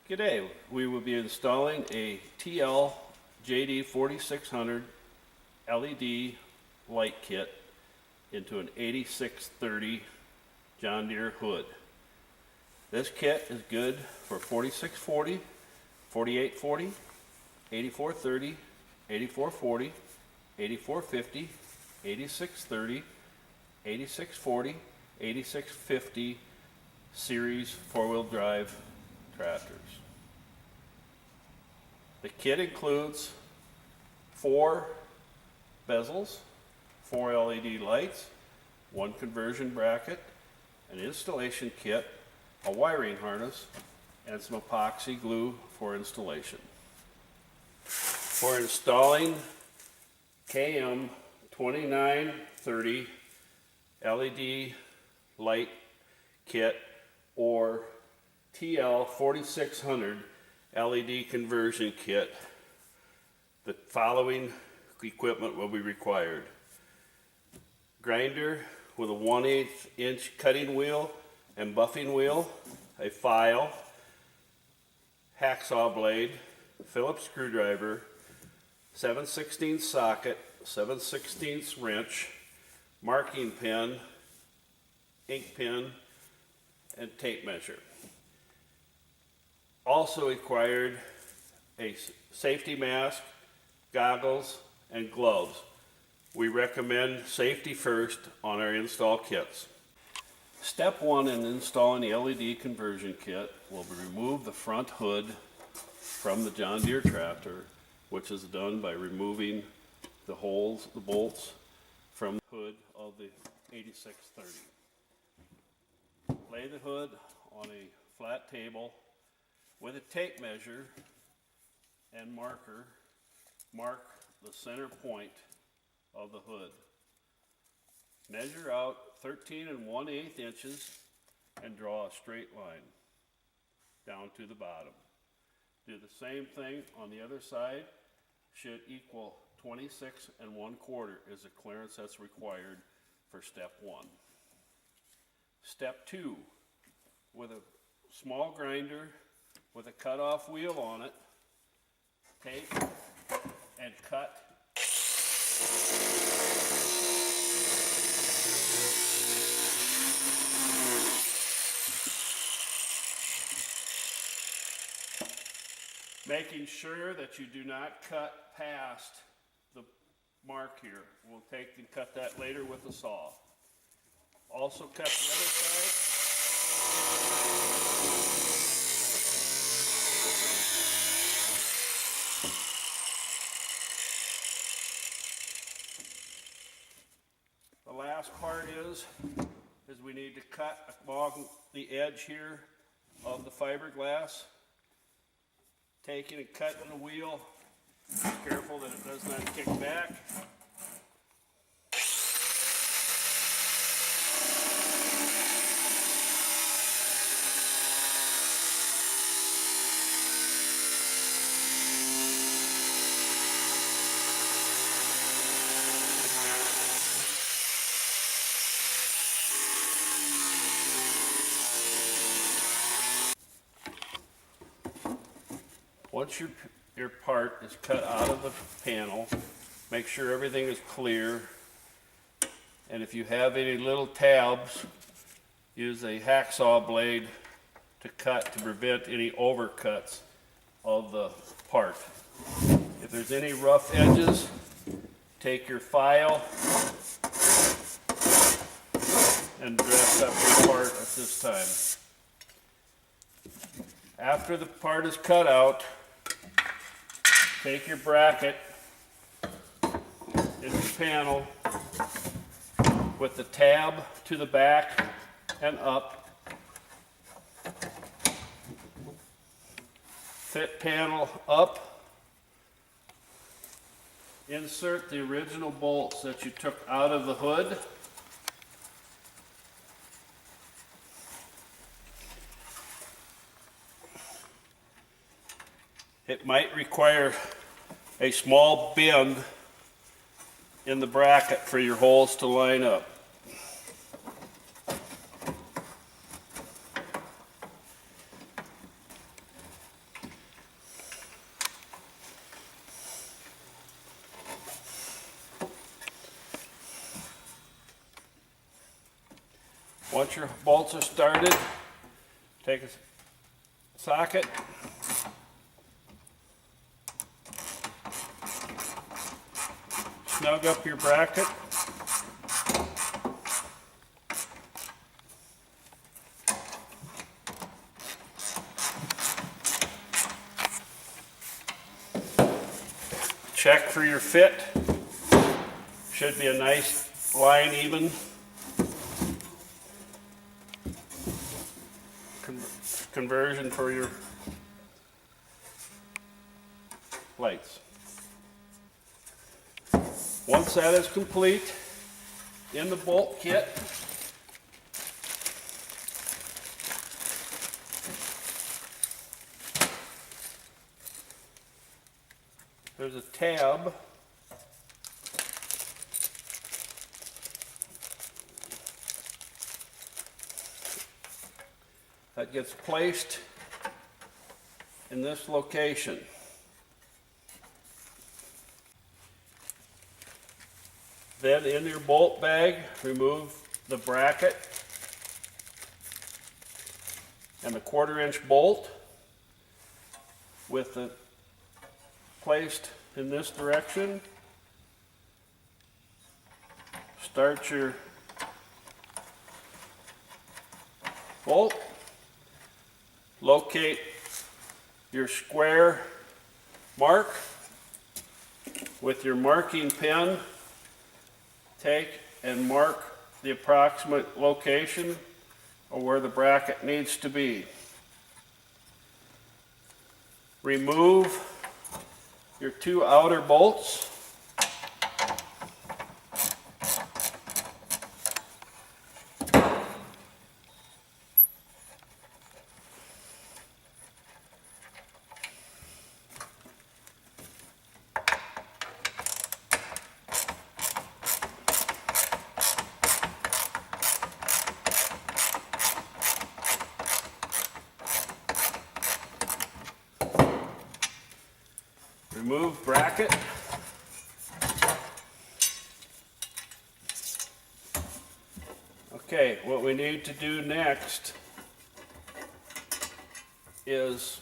G'day, we will be installing a TL JD 4600 LED light kit into an 8630 John Deere hood. This kit is good for 4640, 4840, 8430, 8440, 8450, 8630, 8640, 8650 series four-wheel drive tractors. The kit includes 4 bezels, 4 LED lights, 1 conversion bracket, an installation kit, a wiring harness, and some epoxy glue for installation. For installing KM 2930 LED light kit or TL 4600 LED conversion kit, the following equipment will be required. Grinder with a 1/8 inch cutting wheel and buffing wheel, a file, hacksaw blade, Phillips screwdriver, 7/16 socket, 7/16 wrench, marking pen, ink pen, and tape measure. Also required a safety mask, goggles, and gloves. We recommend safety first on our install kits. Step 1 in installing the LED conversion kit will be remove the front hood from the John Deere tractor, which is done by removing the holes, the bolts from the hood of the 8630. Lay the hood on a flat table with a tape measure and marker. Mark the center point of the hood. Measure out 13 1/8 inches and draw a straight line down to the bottom. Do the same thing on the other side. Should equal 26 1/4 is the clearance that's required for step 1. Step 2, with a small grinder with a cut-off wheel on it, take and cut making sure that you do not cut past the mark here. We'll take and cut that later with the saw. Also cut the other side. The last part is we need to cut along the edge here of the fiberglass. Taking and cutting the wheel. Be careful that it does not kick back. Once your part is cut out of the panel, make sure everything is clear. And if you have any little tabs, use a hacksaw blade to cut to prevent any overcuts of the part. If there's any rough edges, take your file and dress up your part at this time. After the part is cut out, take your bracket in the panel with the tab to the back and up. Fit panel up. Insert the original bolts that you took out of the hood. It might require a small bend in the bracket for your holes to line up. Once your bolts are started, take a socket, snug up your bracket, check for your fit. Should be a nice line even. Conversion for your lights. Once that is complete, in the bolt kit, there's a tab that gets placed in this location. Then in your bolt bag, remove the bracket and the 1/4-inch bolt with the placed in this direction. Start your bolt. Locate your square mark with your marking pen. Take and mark the approximate location of where the bracket needs to be. Remove your 2 outer bolts. Remove bracket. Okay, what we need to do next is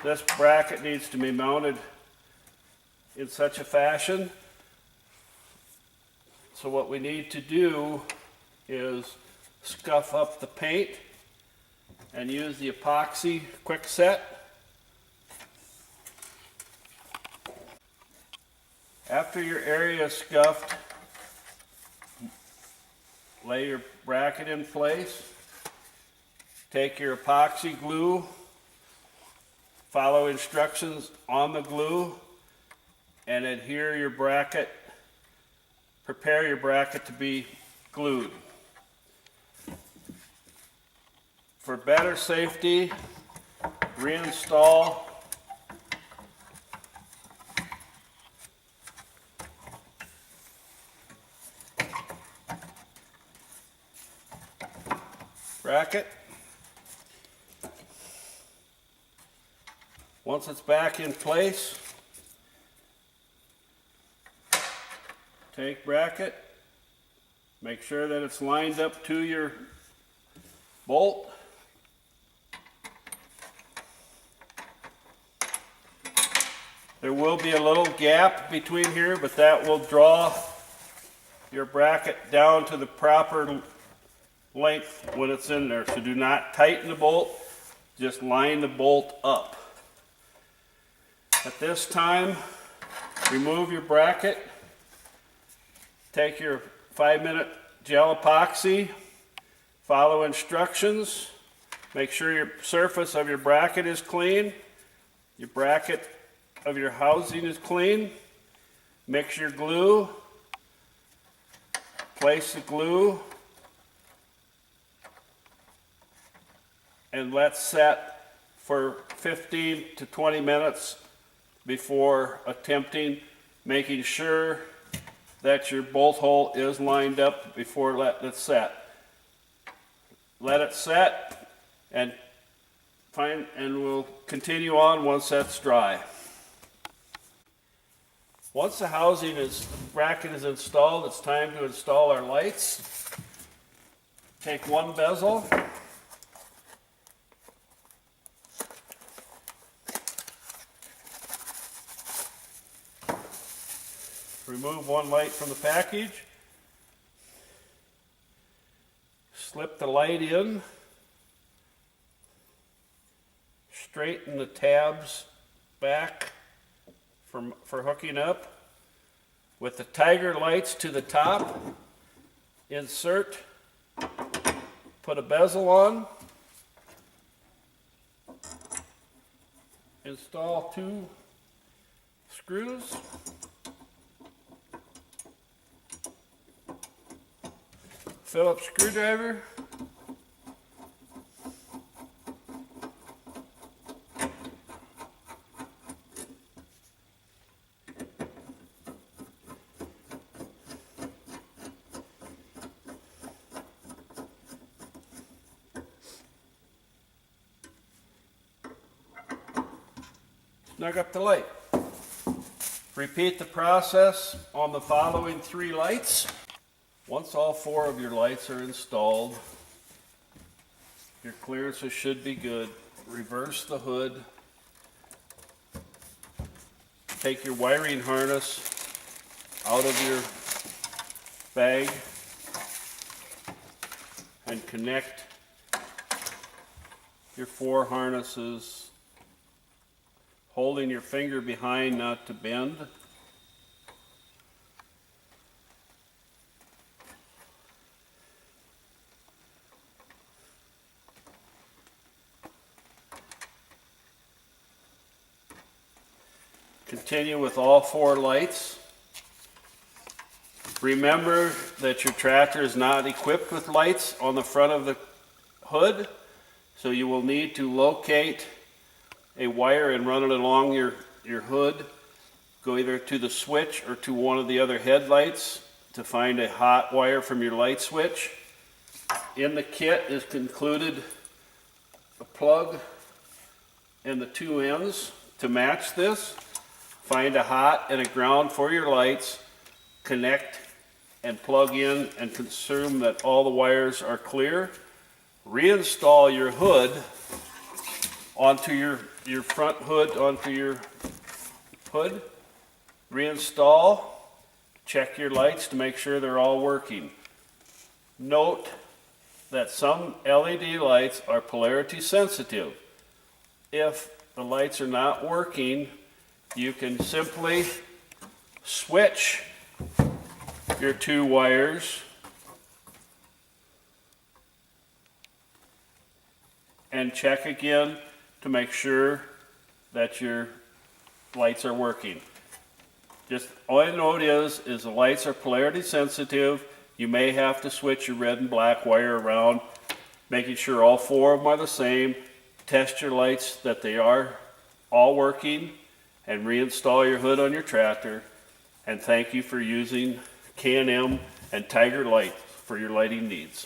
this bracket needs to be mounted in such a fashion. So what we need to do is scuff up the paint and use the epoxy quick set. After your area is scuffed, lay your bracket in place. Take your epoxy glue, follow instructions on the glue, and adhere your bracket, prepare your bracket to be glued. For better safety, reinstall bracket. Once it's back in place, take bracket, make sure that it's lined up to your bolt. There will be a little gap between here, but that will draw your bracket down to the proper length when it's in there. So do not tighten the bolt, just line the bolt up. At this time, remove your bracket, take your 5-minute gel epoxy, follow instructions, make sure your surface of your bracket is clean, your bracket of your housing is clean, mix your glue, place the glue, and let set for 15 to 20 minutes before attempting, making sure that your bolt hole is lined up before letting it set. Let it set and we'll continue on once that's dry. Once the bracket is installed, it's time to install our lights. Take one bezel, remove one light from the package, slip the light in, straighten the tabs back for hooking up. With the tiger lights to the top, insert, put a bezel on, install 2 screws, Phillips screwdriver, snug up the light. Repeat the process on the following 3 lights. Once all 4 of your lights are installed, your clearances should be good. Reverse the hood. Take your wiring harness out of your bag and connect your 4 harnesses, holding your finger behind not to bend. Continue with all 4 lights. Remember that your tractor is not equipped with lights on the front of the hood, so you will need to locate a wire and run it along your hood. Go either to the switch or to one of the other headlights to find a hot wire from your light switch. In the kit is included a plug and the 2 ends to match this. Find a hot and a ground for your lights, connect and plug in and confirm that all the wires are clear. Reinstall your hood onto your front hood, onto your hood. Reinstall, check your lights to make sure they're all working. Note that some LED lights are polarity sensitive. If the lights are not working, you can simply switch your 2 wires and check again to make sure that your lights are working. Just all I note is the lights are polarity sensitive. You may have to switch your red and black wire around, making sure all 4 of them are the same. Test your lights that they are all working, and reinstall your hood on your tractor. And thank you for using K&M and Tiger Light for your lighting needs.